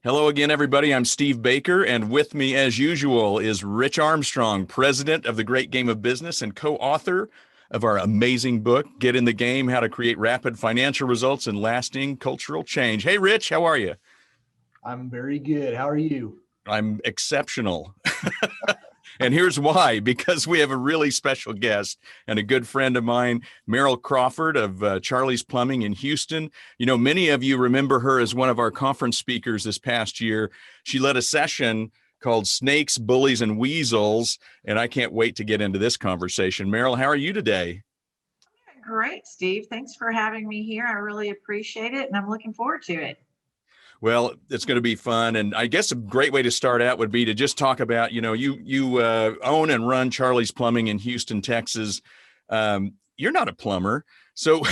Hello again, everybody. I'm Steve Baker, and with me, as usual, is Rich Armstrong, president of the Great Game of Business and co-author of our amazing book, Get in the Game, How to Create Rapid Financial Results and Lasting Cultural Change. Hey, Rich, how are you? I'm very good. How are you? I'm exceptional. And here's why, because we have a really special guest and a good friend of mine, Merrill Crawford of Charlie's Plumbing in Houston. You know, many of you remember her as one of our conference speakers this past year. She led a session called Snakes, Bullies, and Weasels, and I can't wait to get into this conversation. Merrill, how are you today? Great, Steve. Thanks for having me here. I really appreciate it, and I'm looking forward to it. Well, it's going to be fun. And I guess a great way to start out would be to just talk about, you own and run Charlie's Plumbing in Houston, Texas. You're not a plumber. So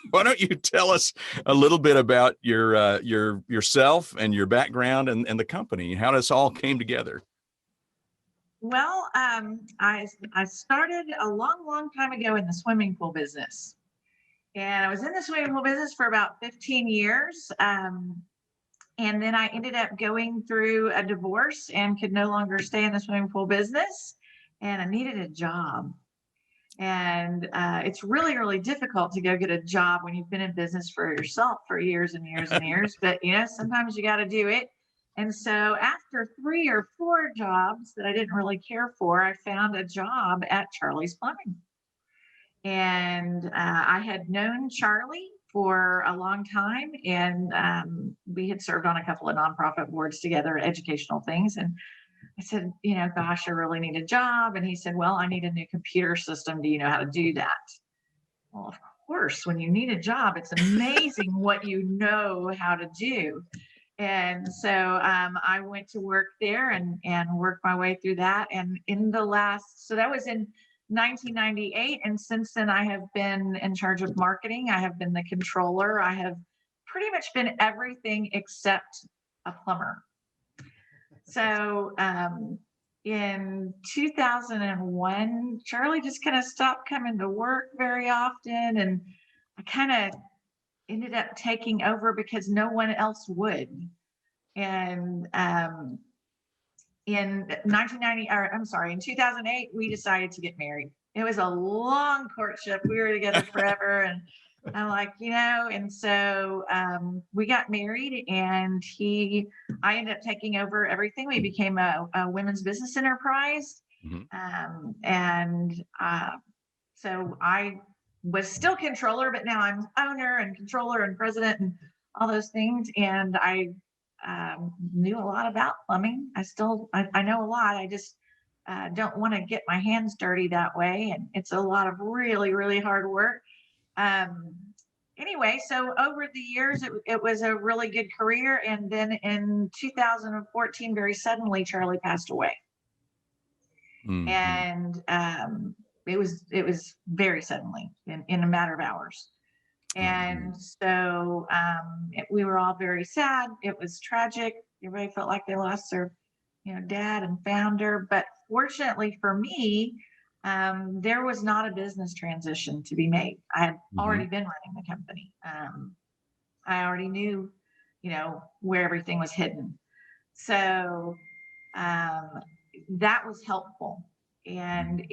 why don't you tell us a little bit about yourself and your background and the company, how this all came together? Well, I started a long time ago in the swimming pool business. And I was in the swimming pool business for about 15 years. And then I ended up going through a divorce and could no longer stay in the swimming pool business. And I needed a job. And it's really difficult to go get a job when you've been in business for yourself for years and years and years. But, sometimes you got to do it. And so after 3 or 4 jobs that I didn't really care for, I found a job at Charlie's Plumbing. And I had known Charlie for a long time, and we had served on a couple of nonprofit boards together, educational things. And I said, gosh, I really need a job. And he said, well, I need a new computer system. Do you know how to do that? Well, of course, when you need a job, it's amazing what you know how to do. And so I went to work there and worked my way through that. And so that was in 1998. And since then, I have been in charge of marketing. I have been the controller. I have pretty much been everything except a plumber. So in 2001, Charlie just kind of stopped coming to work very often. And I kind of ended up taking over because no one else would. And in 2008, we decided to get married. It was a long courtship. We were together forever. And I'm like, and so we got married, and I ended up taking over everything. We became a women's business enterprise. Mm-hmm. So I was still controller, but now I'm owner and controller and president and all those things. And I knew a lot about plumbing. I know a lot. I just don't want to get my hands dirty that way. And it's a lot of really hard work. Anyway, so over the years, it was a really good career. And then in 2014, very suddenly, Charlie passed away. Mm-hmm. And it was very suddenly in a matter of hours. And so we were all very sad. It was tragic. Everybody felt like they lost their, dad and founder. But fortunately for me, there was not a business transition to be made. I had already been running the company. I already knew, where everything was hidden. So that was helpful. And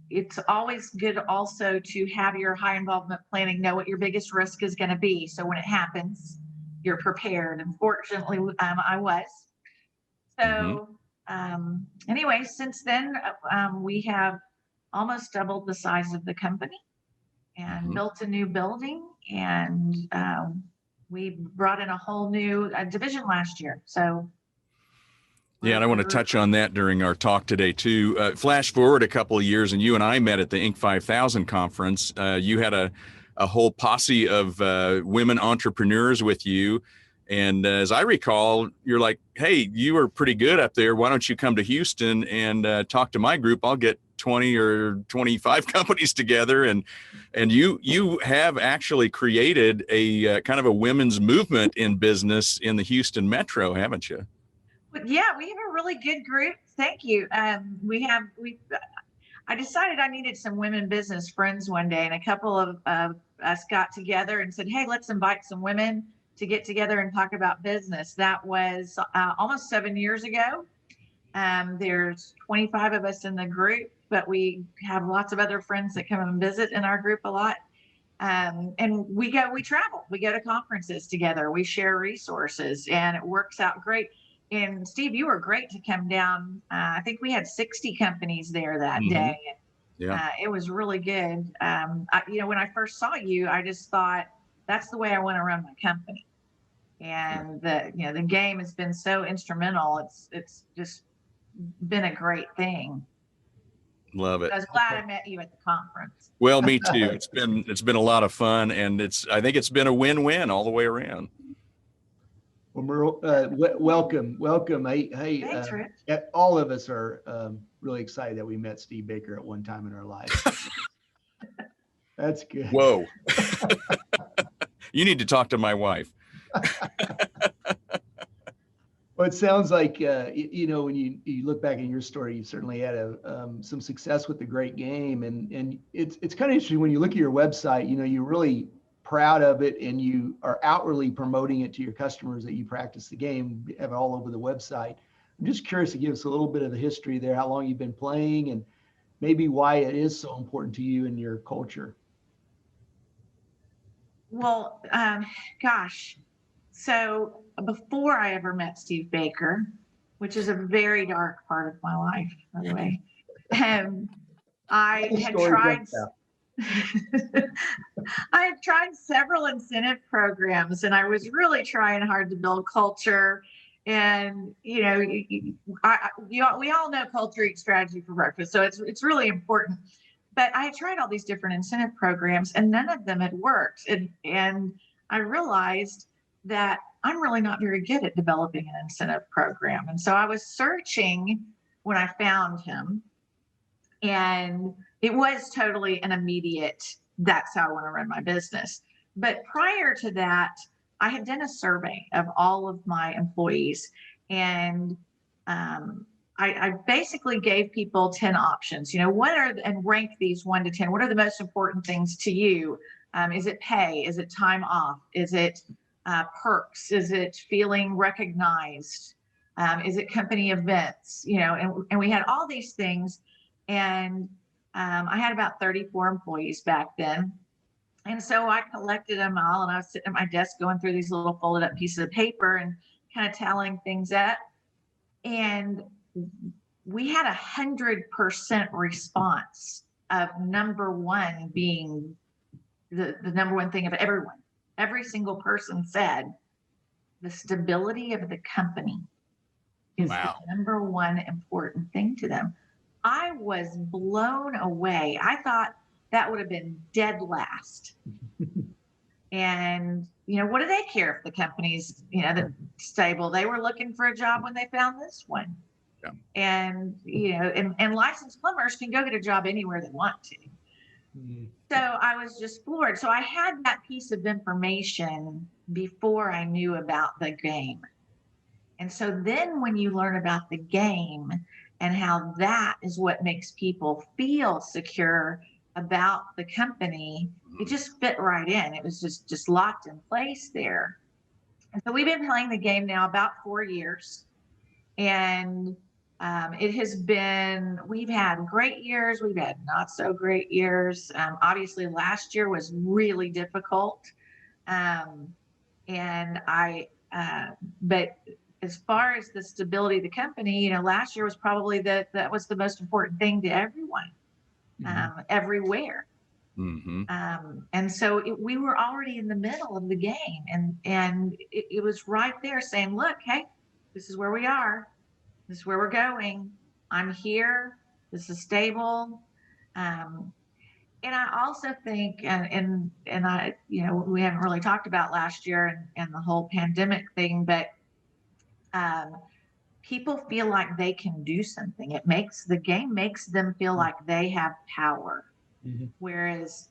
it's always good also to have your high involvement planning, know what your biggest risk is going to be. So when it happens, you're prepared. And fortunately, I was. So anyway, since then, we have almost doubled the size of the company and built a new building. And we brought in a whole new division last year. So yeah, and I want to touch on that during our talk today, too. Flash forward a couple of years, and you and I met at the Inc. 5000 conference. You had a whole posse of women entrepreneurs with you. And as I recall, you're like, hey, you were pretty good up there. Why don't you come to Houston and talk to my group? I'll get 20 or 25 companies together. And you have actually created a kind of a women's movement in business in the Houston metro, haven't you? Yeah, we have a really good group. Thank you. I decided I needed some women business friends one day, and a couple of us got together and said, hey, let's invite some women to get together and talk about business. That was almost 7 years ago. There's 25 of us in the group, but we have lots of other friends that come and visit in our group a lot. And we travel, we go to conferences together, we share resources, and it works out great. And Steve, you were great to come down. I think we had 60 companies there that day. Yeah. It was really good. When I first saw you, I just thought that's the way I want to run my company. And the game has been so instrumental. It's just been a great thing. Love it. I was glad I met you at the conference. Well, me too. It's been a lot of fun, and I think it's been a win-win all the way around. Well, Merrill, welcome. Hey, Thanks, Rich. all of us are really excited that we met Steve Baker at one time in our lives. That's good. Whoa. You need to talk to my wife. Well, it sounds like, when you look back in your story, you certainly had some success with the great game. And it's kind of interesting when you look at your website, you're really proud of it and you are outwardly promoting it to your customers that you practice the game, have it all over the website. I'm just curious to give us a little bit of the history there, how long you've been playing and maybe why it is so important to you and your culture. Well, gosh. So before I ever met Steve Baker, which is a very dark part of my life, by the way, I had tried several incentive programs, and I was really trying hard to build culture. And we all know culture eats strategy for breakfast, so it's really important. But I had tried all these different incentive programs, and none of them had worked. And I realized that I'm really not very good at developing an incentive program. And so I was searching when I found him, and it was totally an immediate, that's how I want to run my business. But prior to that, I had done a survey of all of my employees, and I basically gave people 10 options, and rank these 1 to 10. What are the most important things to you? Is it pay? Is it time off? Is it perks? Is it feeling recognized? Is it company events? And we had all these things. And I had about 34 employees back then. And so I collected them all, and I was sitting at my desk going through these little folded up pieces of paper and kind of tallying things up. And we had 100% response of number one being the number one thing of everyone. Every single person said the stability of the company is the number one important thing to them. I was blown away. I thought that would have been dead last. And, what do they care if the company's, stable? They were looking for a job when they found this one. Yeah. And, and licensed plumbers can go get a job anywhere they want to. Mm-hmm. So I was just floored. So I had that piece of information before I knew about the game. And so then when you learn about the game and how that is what makes people feel secure about the company, it just fit right in. It was just locked in place there. And so we've been playing the game now about 4 years. And it has been, we've had great years. We've had not so great years. Obviously last year was really difficult. But as far as the stability of the company, last year was probably that was the most important thing to everyone, everywhere. Mm-hmm. And so we were already in the middle of the game, and it was right there saying, look, hey, this is where we are. This is where we're going. I'm here. This is stable. And I also think, and I, we haven't really talked about last year and the whole pandemic thing, but people feel like they can do something. The game makes them feel like they have power. Mm-hmm. Whereas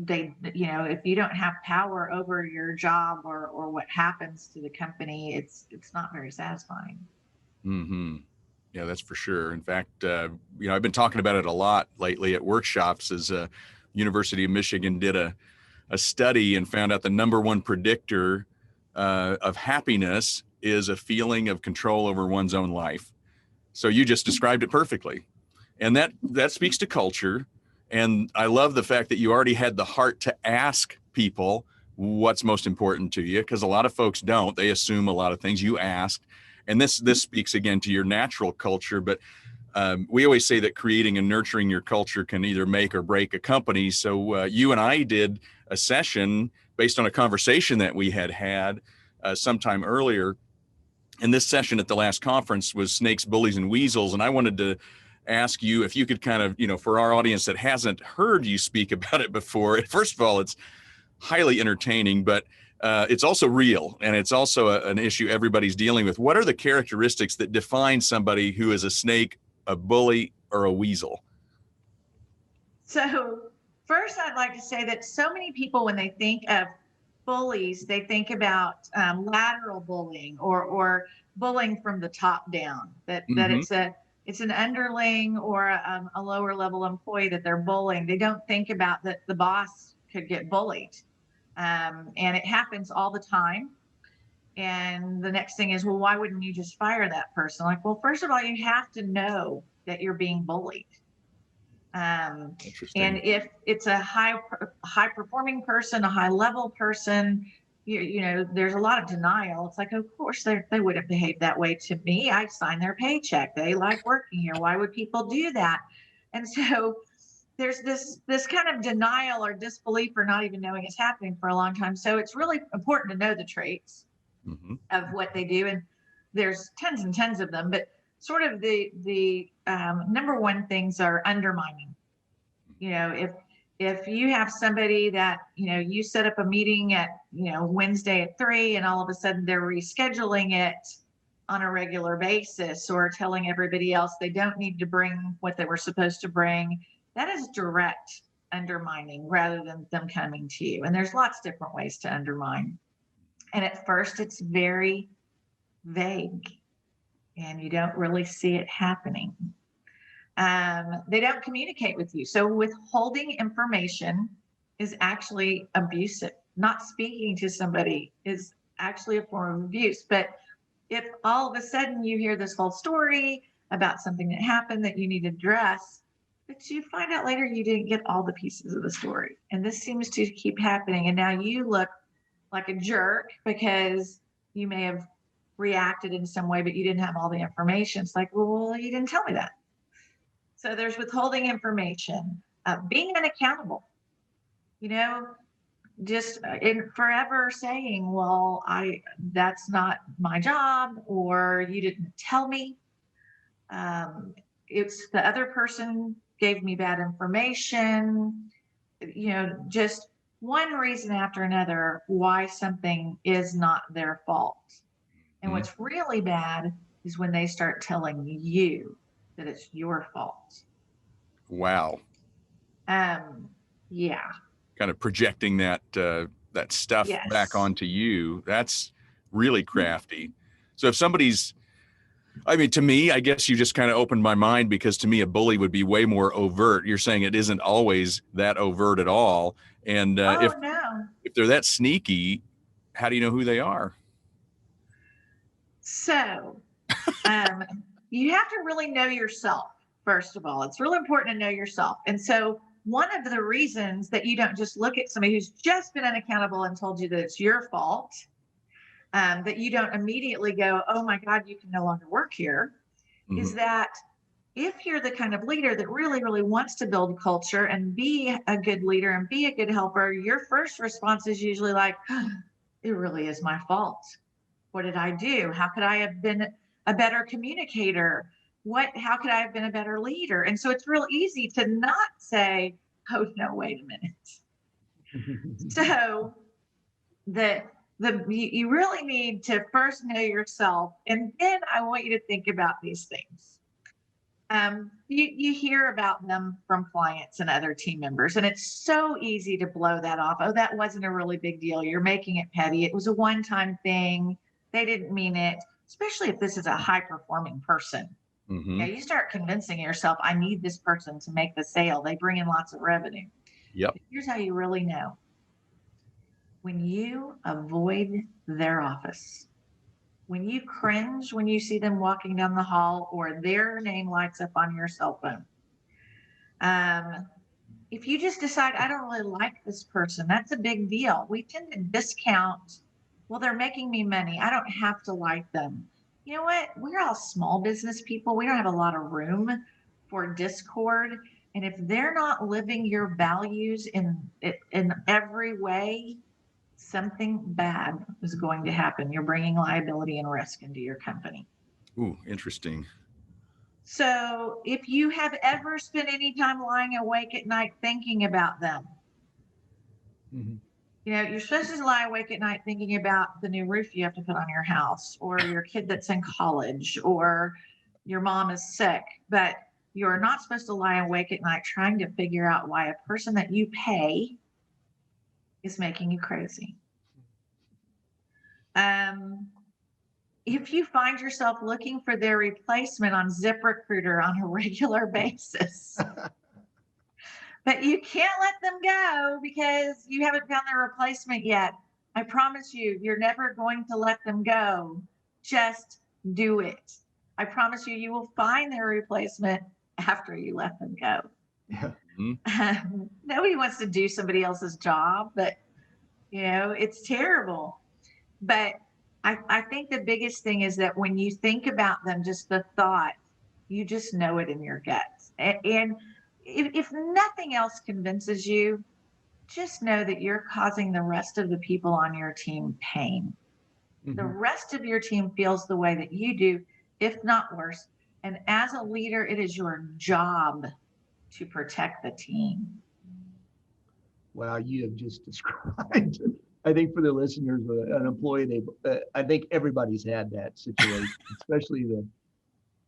if you don't have power over your job or what happens to the company, it's not very satisfying. Mm-hmm. Yeah, that's for sure. In fact, I've been talking about it a lot lately at workshops. As University of Michigan did a study and found out the number one predictor of happiness is a feeling of control over one's own life. So you just described it perfectly. And that speaks to culture. And I love the fact that you already had the heart to ask people what's most important to you, because a lot of folks don't. They assume a lot of things. You asked. And this speaks again to your natural culture. But we always say that creating and nurturing your culture can either make or break a company. So you and I did a session based on a conversation that we had sometime earlier. And this session at the last conference was Snakes, Bullies, and Weasels. And I wanted to ask you if you could kind of, for our audience that hasn't heard you speak about it before, first of all, it's highly entertaining, but it's also real. And it's also an issue everybody's dealing with. What are the characteristics that define somebody who is a snake, a bully, or a weasel? So first, I'd like to say that so many people, when they think of bullies, they think about lateral bullying or bullying from the top down, that it's an underling or a lower level employee that they're bullying. They don't think about that the boss could get bullied. And it happens all the time. And the next thing is, well, why wouldn't you just fire that person? Like, well, first of all, you have to know that you're being bullied. And if it's a high performing person, a high level person, there's a lot of denial. It's like, of course they wouldn't behave that way to me. I signed their paycheck. They like working here. Why would people do that? And so there's this kind of denial or disbelief or not even knowing it's happening for a long time. So it's really important to know the traits of what they do. And there's tons and tons of them, but sort of the number one things are undermining. If you have somebody that, you set up a meeting at, Wednesday at 3 and all of a sudden they're rescheduling it on a regular basis or telling everybody else they don't need to bring what they were supposed to bring, that is direct undermining rather than them coming to you. And there's lots of different ways to undermine. And at first it's very vague and you don't really see it happening. They don't communicate with you. So withholding information is actually abusive. Not speaking to somebody is actually a form of abuse. But if all of a sudden you hear this whole story about something that happened that you need to address, but you find out later you didn't get all the pieces of the story. And this seems to keep happening. And now you look like a jerk because you may have reacted in some way, but you didn't have all the information. It's like, well, you didn't tell me that. So there's withholding information, being unaccountable, just in forever saying, well, that's not my job, or you didn't tell me. It's the other person gave me bad information, just one reason after another why something is not their fault. And what's really bad is when they start telling you that it's your fault. Wow. Yeah. Kind of projecting that stuff back onto you. That's really crafty. So if somebody's, to me, I guess you just kind of opened my mind, because to me, a bully would be way more overt. You're saying it isn't always that overt at all. And if they're that sneaky, how do you know who they are? So you have to really know yourself, first of all. It's really important to know yourself. And so one of the reasons that you don't just look at somebody who's just been unaccountable and told you that it's your fault, that you don't immediately go, oh my God, you can no longer work here, is that if you're the kind of leader that really, really wants to build culture and be a good leader and be a good helper, your first response is usually like, oh, it really is my fault. What did I do? How could I have been a better communicator? How could I have been a better leader? And so it's real easy to not say, oh no, wait a minute. So you really need to first know yourself. And then I want you to think about these things. You hear about them from clients and other team members, and it's so easy to blow that off. Oh, that wasn't a really big deal. You're making it petty. It was a one-time thing. They didn't mean it, especially if this is a high-performing person. You start convincing yourself, I need this person to make the sale. They bring in lots of revenue. Yep. Here's how you really know. when you avoid their office, when you cringe when you see them walking down the hall or their name lights up on your cell phone. If you just decide, I don't really like this person, that's a big deal. We tend to discount, well, they're making me money, I don't have to like them. You know what? We're all small business people. We don't have a lot of room for discord. And if they're not living your values in every way, something bad is going to happen. You're bringing liability and risk into your company. Ooh, interesting. So if you have ever spent any time lying awake at night thinking about them, you know, you're supposed to lie awake at night thinking about the new roof you have to put on your house, or your kid that's in college, or your mom is sick, but you're not supposed to lie awake at night trying to figure out why a person that you pay is making you crazy. If you find yourself looking for their replacement on ZipRecruiter on a regular basis, but you can't let them go because you haven't found their replacement yet, I promise you, you're never going to let them go. Just do it. I promise you, you will find their replacement after you let them go. Yeah. Nobody wants to do somebody else's job, but you know, it's terrible. But I think the biggest thing is that when you think about them, just the thought, you just know it in your guts. And if nothing else convinces you, just know that you're causing the rest of the people on your team pain. The rest of your team feels the way that you do, if not worse. And as a leader, it is your job to protect the team. Wow, you have just described, I think for the listeners, an employee, I think everybody's had that situation, especially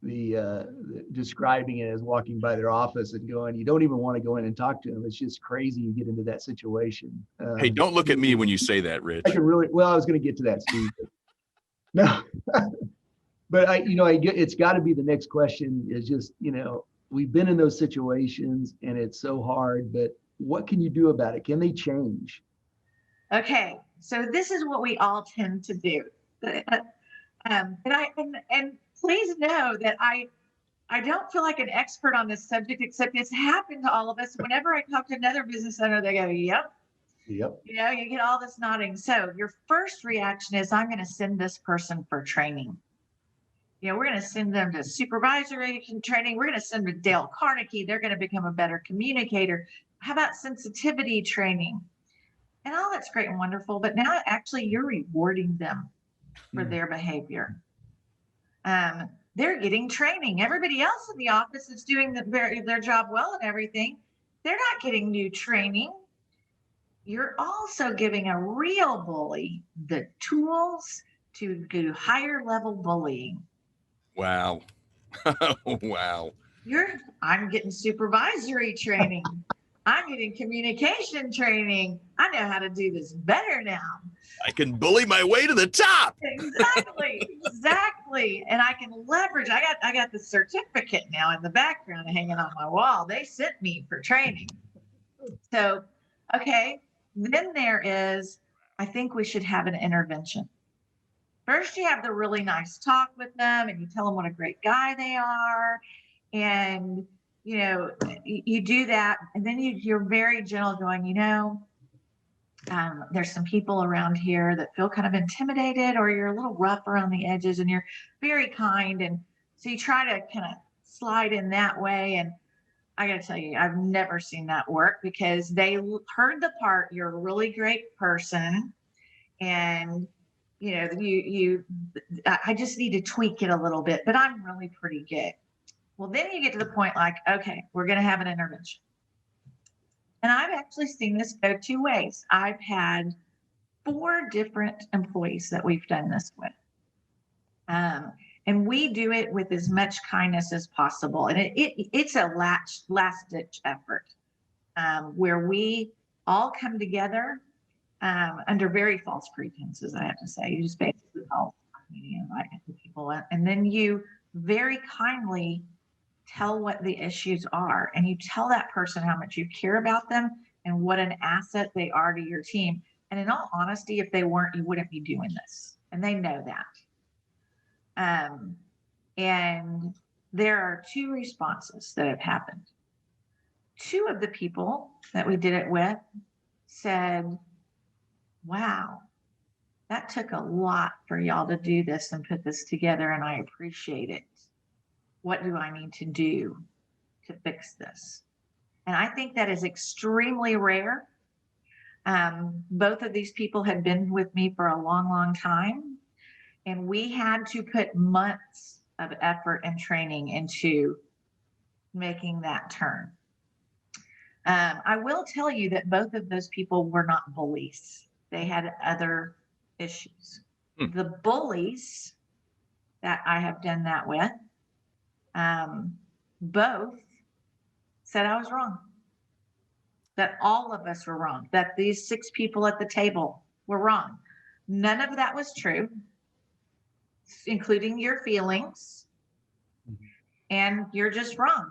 the describing it as walking by their office and going, you don't even want to go in and talk to them. It's just crazy you get into that situation. Hey, don't look at me when you say that, Rich. I can really, well, I was going to get to that, Steve. No, but it's got to be the next question is just, we've been in those situations and it's so hard, but what can you do about it? Can they change? Okay, so this is what we all tend to do. And please know that I don't feel like an expert on this subject, except it's happened to all of us. Whenever I talk to another business owner, they go, yep. You get all this nodding. So your first reaction is, I'm going to send this person for training. We're going to send them to supervisory training. We're going to send them to Dale Carnegie. They're going to become a better communicator. How about sensitivity training? And all that's great and wonderful, but now actually you're rewarding them for their behavior. They're getting training. Everybody else in the office is doing their job well and everything. They're not getting new training. You're also giving a real bully the tools to do higher level bullying. Wow. Wow. I'm getting supervisory training. I'm getting communication training. I know how to do this better now. I can bully my way to the top. Exactly. And I can leverage. I got the certificate now in the background hanging on my wall. They sent me for training. So, okay. Then there is, I think we should have an intervention. First, you have the really nice talk with them and you tell them what a great guy they are. And, you do that. And then you're very gentle going, there's some people around here that feel kind of intimidated, or you're a little rough around the edges and you're very kind. And so you try to kind of slide in that way. And I got to tell you, I've never seen that work, because they heard the part, you're a really great person. And, I just need to tweak it a little bit, but I'm really pretty good. Well, then you get to the point like, okay, we're going to have an intervention. And I've actually seen this go two ways. I've had 4 different employees that we've done this with. And we do it with as much kindness as possible. And it's a last ditch effort where we all come together under very false pretenses, I have to say. You just basically call invite people, and then you very kindly tell what the issues are, and you tell that person how much you care about them and what an asset they are to your team. And in all honesty, if they weren't, you wouldn't be doing this. And they know that. And there are two responses that have happened. Two of the people that we did it with said, wow, that took a lot for y'all to do this and put this together, and I appreciate it. What do I need to do to fix this? And I think that is extremely rare. Both of these people had been with me for a long, long time, and we had to put months of effort and training into making that turn. I will tell you that both of those people were not bullies. They had other issues. The bullies that I have done that with, both said I was wrong, that all of us were wrong, that these 6 people at the table were wrong. None of that was true, including your feelings, and you're just wrong.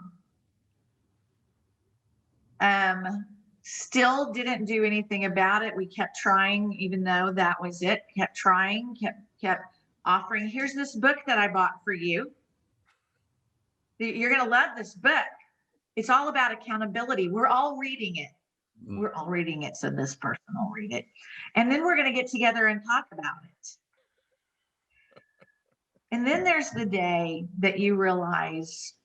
Still didn't do anything about it. We kept trying, even though that was it. Kept trying, kept offering. Here's this book that I bought for you. You're going to love this book. It's all about accountability. We're all reading it. We're all reading it, so this person will read it. And then we're going to get together and talk about it. And then there's the day that you realize,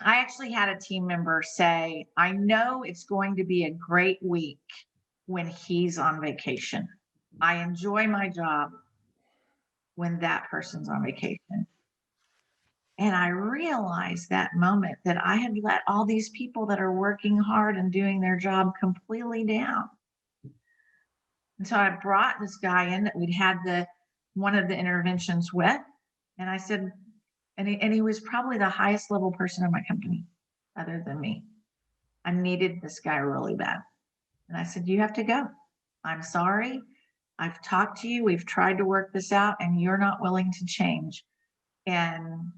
I actually had a team member say, I know it's going to be a great week when he's on vacation. I enjoy my job when that person's on vacation. And I realized that moment that I had let all these people that are working hard and doing their job completely down. And so I brought this guy in that we'd had one of the interventions with, and I said, and he was probably the highest level person in my company other than me. I needed this guy really bad. And I said, you have to go. I'm sorry. I've talked to you. We've tried to work this out, and you're not willing to change. And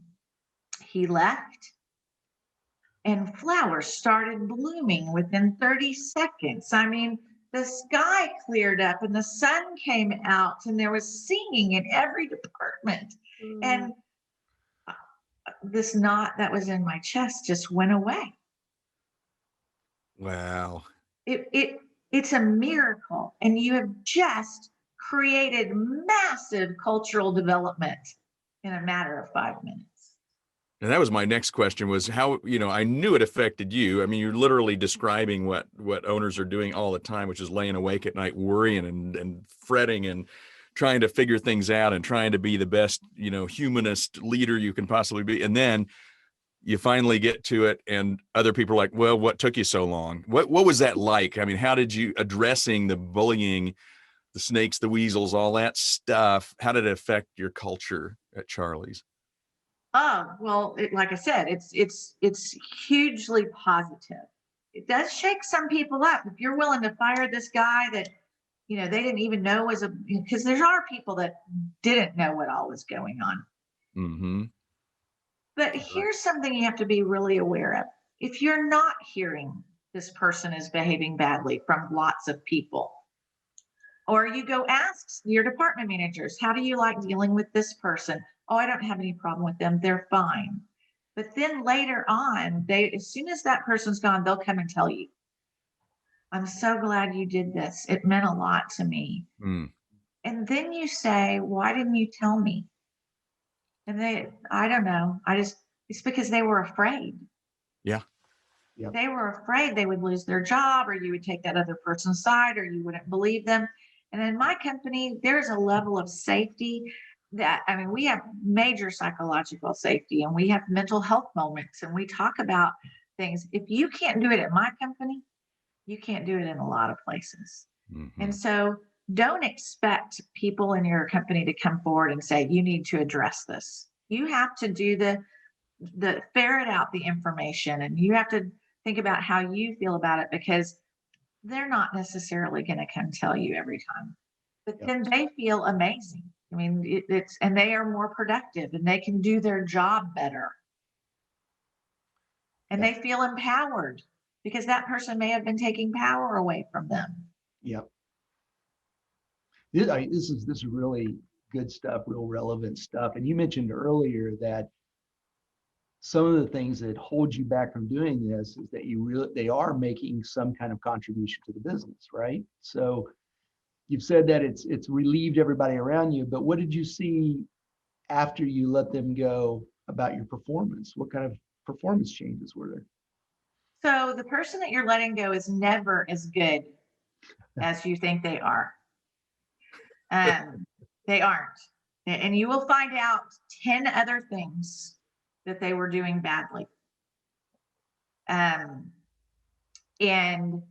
he left, and flowers started blooming within 30 seconds. I mean, the sky cleared up and the sun came out, and there was singing in every department. And this knot that was in my chest just went away. Wow. It's a miracle. And you have just created massive cultural development in a matter of 5 minutes. And that was my next question, was how, I knew it affected you. I mean, you're literally describing what owners are doing all the time, which is laying awake at night, worrying and fretting and trying to figure things out and trying to be the best, humanist leader you can possibly be. And then you finally get to it, and other people are like, well, what took you so long? What was that like? I mean, how did you, addressing the bullying, the snakes, the weasels, all that stuff, how did it affect your culture at Charlie's? Oh, well, like I said, it's hugely positive. It does shake some people up. If you're willing to fire this guy that, they didn't even know because there are people that didn't know what all was going on. Mm-hmm. But here's something you have to be really aware of. If you're not hearing this person is behaving badly from lots of people, or you go ask your department managers, how do you like dealing with this person? Oh, I don't have any problem with them. They're fine. But then later on, as soon as that person's gone, they'll come and tell you, I'm so glad you did this. It meant a lot to me. And then you say, why didn't you tell me? And I don't know. It's because they were afraid. Yeah. Yep. They were afraid they would lose their job, or you would take that other person's side, or you wouldn't believe them. And in my company, there's a level of safety we have major psychological safety, and we have mental health moments, and we talk about things. If you can't do it at my company, you can't do it in a lot of places. Mm-hmm. And so don't expect people in your company to come forward and say, you need to address this. You have to do the ferret out the information, and you have to think about how you feel about it, because they're not necessarily going to come tell you every time. But then they feel amazing. I mean, and they are more productive, and they can do their job better. And they feel empowered, because that person may have been taking power away from them. Yep. This is really good stuff, real relevant stuff. And you mentioned earlier that some of the things that hold you back from doing this is that they are making some kind of contribution to the business, right? So you've said that it's relieved everybody around you, but what did you see after you let them go about your performance? What kind of performance changes were there? So the person that you're letting go is never as good as you think they are. They aren't. And you will find out 10 other things that they were doing badly. And you're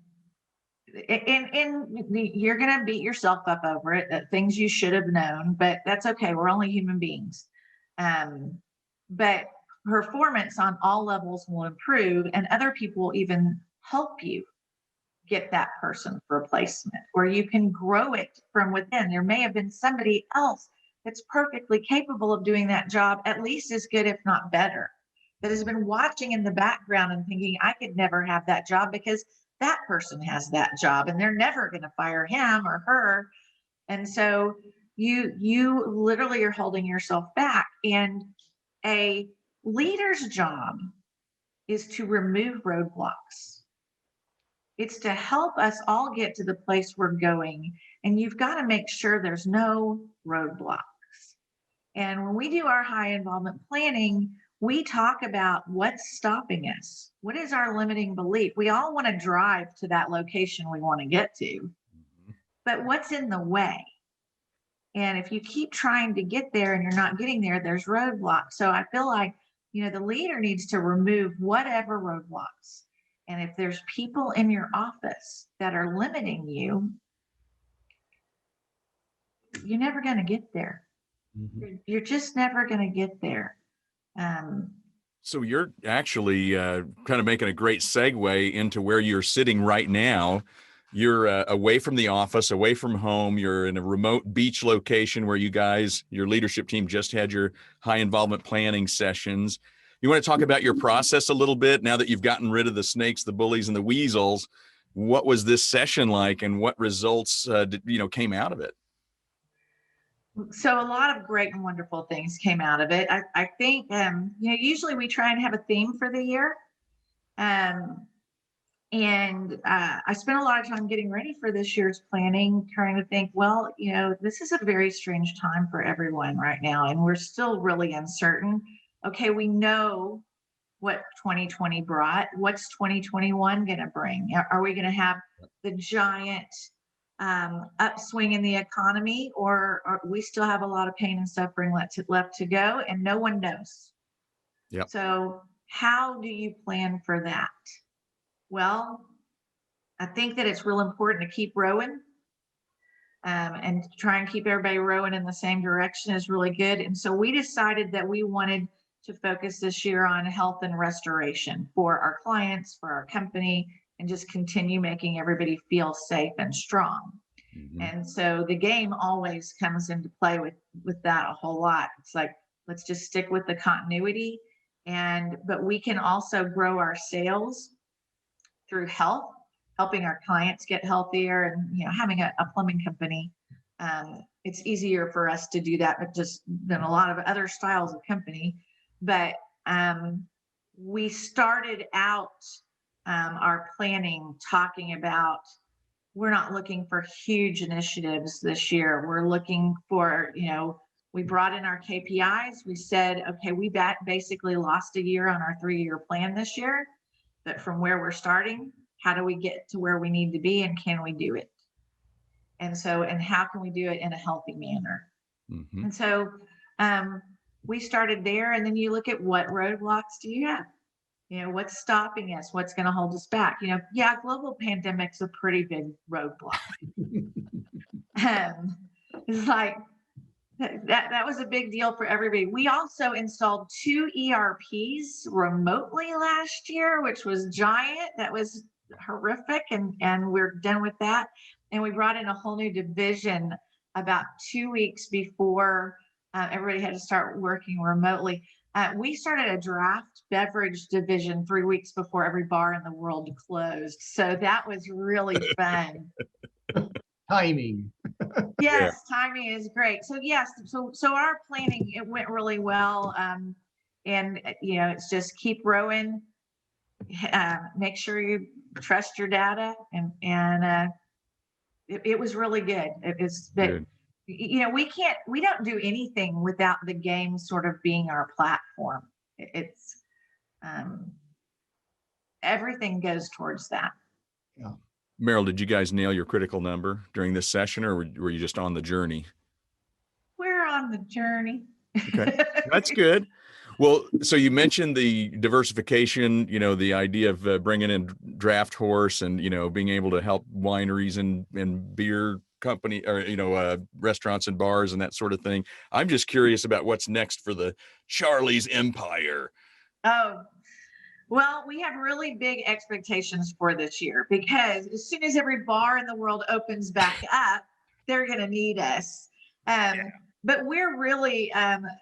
going to beat yourself up over it, that things you should have known, but that's okay. We're only human beings. But performance on all levels will improve, and other people will even help you get that person replacement, or you can grow it from within. There may have been somebody else that's perfectly capable of doing that job, at least as good, if not better, that has been watching in the background and thinking, I could never have that job because that person has that job and they're never going to fire him or her. And so you literally are holding yourself back. And a leader's job is to remove roadblocks. It's to help us all get to the place we're going. And you've got to make sure there's no roadblocks. And when we do our high involvement planning, we talk about what's stopping us. What is our limiting belief? We all want to drive to that location we want to get to, but what's in the way? And if you keep trying to get there and you're not getting there, there's roadblocks. So I feel like, the leader needs to remove whatever roadblocks. And if there's people in your office that are limiting you, you're never going to get there. Mm-hmm. You're just never going to get there. So you're actually kind of making a great segue into where you're sitting right now. You're away from the office, away from home. You're in a remote beach location where your leadership team just had your high involvement planning sessions. You want to talk about your process a little bit now that you've gotten rid of the snakes, the bullies, and the weasels? What was this session like, and what results came out of it? So a lot of great and wonderful things came out of it. I think, usually we try and have a theme for the year. I spent a lot of time getting ready for this year's planning, trying to think, well, this is a very strange time for everyone right now, and we're still really uncertain. Okay, we know what 2020 brought. What's 2021 going to bring? Are we going to have the giant upswing in the economy, or we still have a lot of pain and suffering left to go, and no one knows? Yep. So how do you plan for that? Well, I think that it's real important to keep rowing, and try and keep everybody rowing in the same direction is really good. And so we decided that we wanted to focus this year on health and restoration for our clients, for our company, and just continue making everybody feel safe and strong. Mm-hmm. And so the game always comes into play with that a whole lot. It's like, let's just stick with the continuity, but we can also grow our sales through health, helping our clients get healthier, and having a plumbing company. It's easier for us to do that, but just than a lot of other styles of company. But we started out our planning talking about, we're not looking for huge initiatives this year. We're looking for, we brought in our KPIs. We said, okay, we basically lost a year on our 3-year plan this year, but from where we're starting, how do we get to where we need to be, and can we do it? And how can we do it in a healthy manner? Mm-hmm. And so we started there, and then you look at what roadblocks do you have? What's stopping us? What's going to hold us back? Global pandemic's a pretty big roadblock. It's like that was a big deal for everybody. We also installed 2 ERPs remotely last year, which was giant. That was horrific, and we're done with that. And we brought in a whole new division about 2 weeks before everybody had to start working remotely. We started a draft beverage division 3 weeks before every bar in the world closed. So that was really fun. Timing. Yes, timing is great. So yes, so our planning, it went really well. And it's just keep rowing. Make sure you trust your data, and it was really good. It was, but Good. we don't do anything without the game sort of being our platform. It's everything goes towards that. Yeah. Merrill, did you guys nail your critical number during this session, or were you just on the journey? We're on the journey. Okay, that's good. Well, so you mentioned the diversification, the idea of bringing in draft horse and, being able to help wineries and beer company or, restaurants and bars and that sort of thing. I'm just curious about what's next for the Charlie's Empire. Oh, well, we have really big expectations for this year, because as soon as every bar in the world opens back up, they're going to need us. But we're really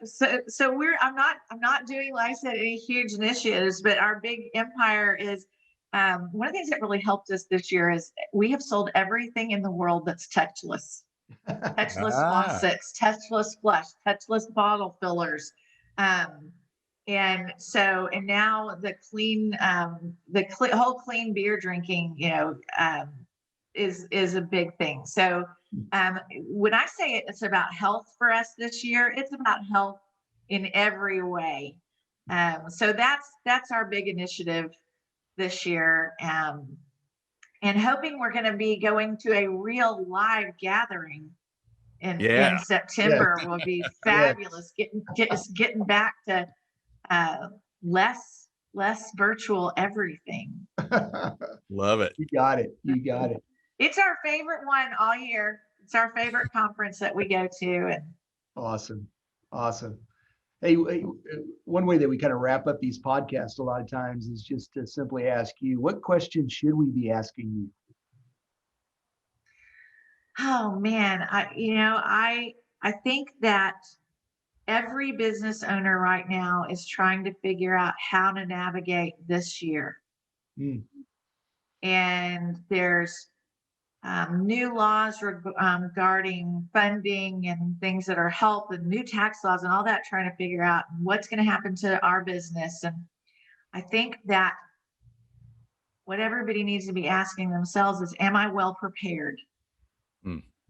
so we're I'm not doing, like I said, any huge initiatives, but our big empire is one of the things that really helped us this year is we have sold everything in the world that's touchless. Touchless faucets, touchless flush, touchless bottle fillers. And now the whole clean beer drinking, is a big thing. So when I say it's about health for us this year, it's about health in every way. So that's our big initiative this year. And hoping we're going to be going to a real live gathering in September will be fabulous. Getting back to less virtual everything. Love it. You got it. It's our favorite one all year. It's our favorite conference that we go to. And Awesome. Hey, one way that we kind of wrap up these podcasts a lot of times is just to simply ask you, what questions should we be asking you? oh man, I think that every business owner right now is trying to figure out how to navigate this year. And there's new laws regarding funding and things that are help, and new tax laws and all that, trying to figure out what's going to happen to our business. And I think that what everybody needs to be asking themselves is, am I well prepared?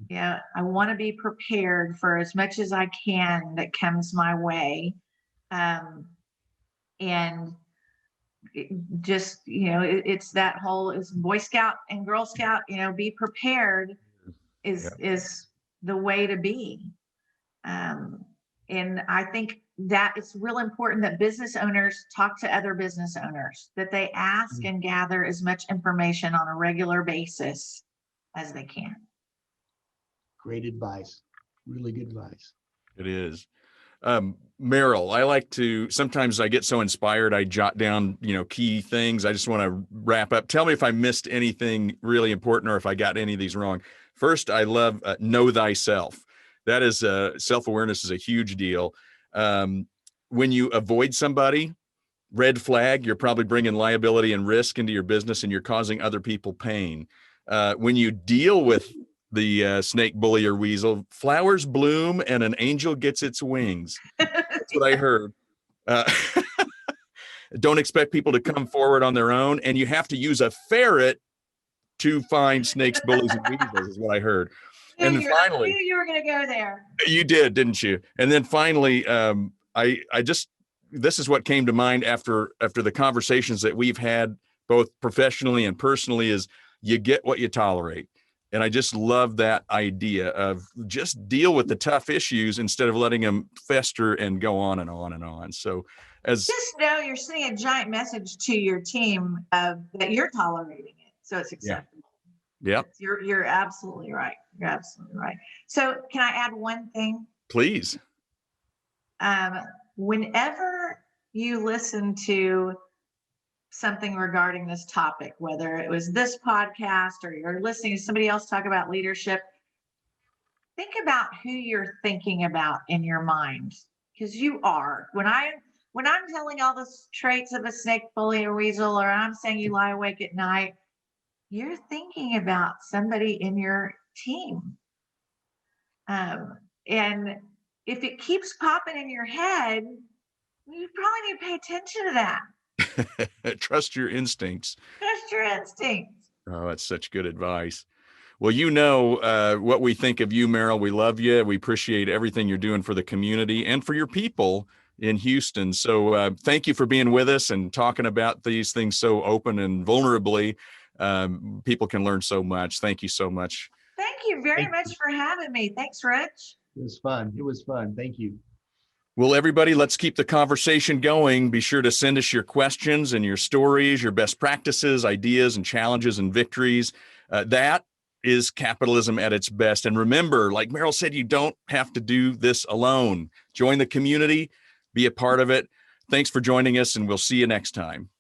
Yeah, I want to be prepared for as much as I can that comes my way. And it's that whole is Boy Scout and Girl Scout, be prepared is the way to be. And I think that it's real important that business owners talk to other business owners, that they ask and gather as much information on a regular basis as they can. Great advice. Really good advice. It is. Merrill, sometimes I get so inspired, I jot down, key things. I just want to wrap up. Tell me if I missed anything really important or if I got any of these wrong. First, I love know thyself. That is self-awareness is a huge deal. When you avoid somebody, red flag, you're probably bringing liability and risk into your business and you're causing other people pain. When you deal with the snake, bully, or weasel, flowers bloom and an angel gets its wings. That's what I heard. Don't expect people to come forward on their own, and you have to use a ferret to find snakes, bullies, and weasels is what I heard. And then finally, I knew you were going to go there. You did, didn't you? And then finally, this is what came to mind after the conversations that we've had, both professionally and personally, is you get what you tolerate. And I just love that idea of just deal with the tough issues instead of letting them fester and go on and on and on. So just know you're sending a giant message to your team that you're tolerating it. So it's acceptable. Yeah. You're absolutely right. You're absolutely right. So can I add one thing? Please. Whenever you listen to something regarding this topic, whether it was this podcast or you're listening to somebody else talk about leadership, think about who you're thinking about in your mind, because you are. When I'm telling all the traits of a snake, bully, or weasel, or I'm saying you lie awake at night, you're thinking about somebody in your team. And if it keeps popping in your head, you probably need to pay attention to that. Trust your instincts. Trust your instincts. Oh, that's such good advice. Well, you know what we think of you, Merrill. We love you. We appreciate everything you're doing for the community and for your people in Houston. So thank you for being with us and talking about these things so open and vulnerably. People can learn so much. Thank you so much. Thank you very much for having me. Thanks, Rich. It was fun. It was fun. Thank you. Well, everybody, let's keep the conversation going. Be sure to send us your questions and your stories, your best practices, ideas, and challenges and victories. That is capitalism at its best. And remember, like Merrill said, you don't have to do this alone. Join the community, be a part of it. Thanks for joining us, and we'll see you next time.